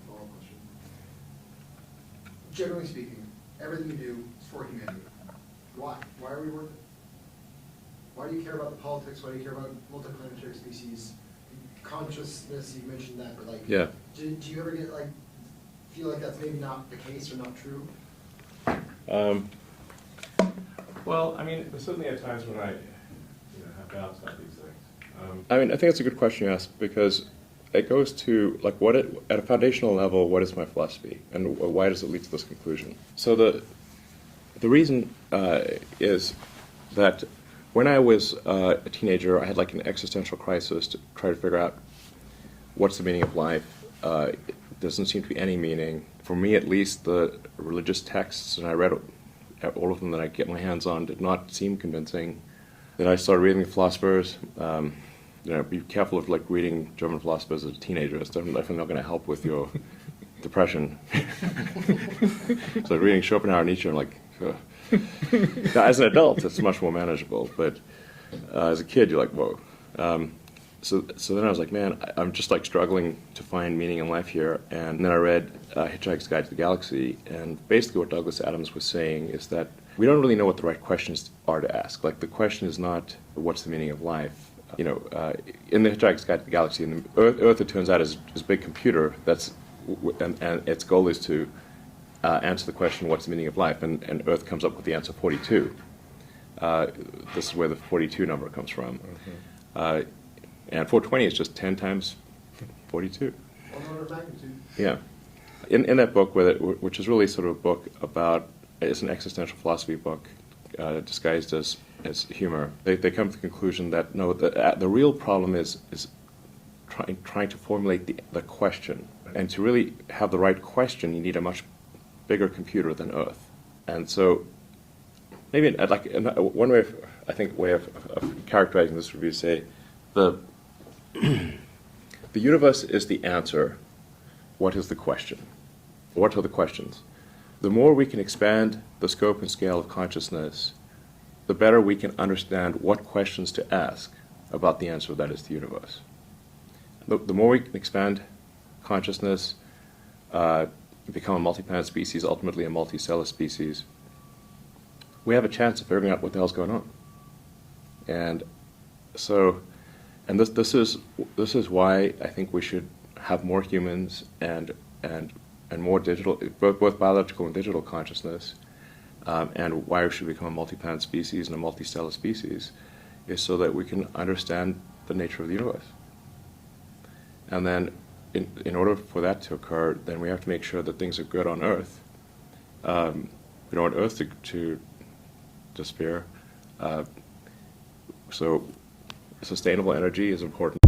follow-up question. Generally speaking, everything you do is for humanity. Why? Why are we worth it? Why do you care about the politics? Why do you care about multiplanetary species? Consciousness, you mentioned that, but like, yeah. do you ever get like, feel like that's maybe not the case or not true? Well, I mean, there's certainly at times when I have doubts about these things. I mean, I think it's a good question you ask, because it goes to, like, at a foundational level, what is my philosophy, and why does it lead to this conclusion? So the reason is that when I was a teenager, I had like an existential crisis to try to figure out what's the meaning of life. There doesn't seem to be any meaning. For me, at least, the religious texts, and I read all of them that I get my hands on, did not seem convincing. Then I started reading the philosophers. Be careful of like reading German philosophers as a teenager. It's definitely not going to help with your depression. So reading Schopenhauer, Nietzsche, I'm like, ugh. Now, as an adult, it's much more manageable, but as a kid, you're like, whoa. So then I was like, man, I'm just like struggling to find meaning in life here. And then I read Hitchhiker's Guide to the Galaxy, and basically what Douglas Adams was saying is that we don't really know what the right questions are to ask. Like, the question is not, what's the meaning of life? In the Hitchhiker's Guide to the Galaxy, and Earth, it turns out, is a big computer and its goal is to answer the question, what's the meaning of life? And Earth comes up with the answer 42. This is where the 42 number comes from. Mm-hmm. And 420 is just 10 times 42. One order of magnitude. Yeah. In that book, which is really sort of a book about, it's an existential philosophy book disguised as humor, they come to the conclusion that no, the real problem is trying to formulate the question. And to really have the right question, you need a much bigger computer than Earth. And so maybe like one way of characterizing this review, say the universe is the answer. What is the question? What are the questions? The more we can expand the scope and scale of consciousness, the better we can understand what questions to ask about the answer that is the universe. The more we can expand consciousness, become a multi-planet species, ultimately a multicellular species, we have a chance of figuring out what the hell's going on. And so, and this is why I think we should have more humans and more digital, both biological and digital consciousness, and why we should become a multi-planet species and a multicellular species, is so that we can understand the nature of the universe. And then, in order for that to occur, then we have to make sure that things are good on Earth. We don't want Earth to disappear. So sustainable energy is important.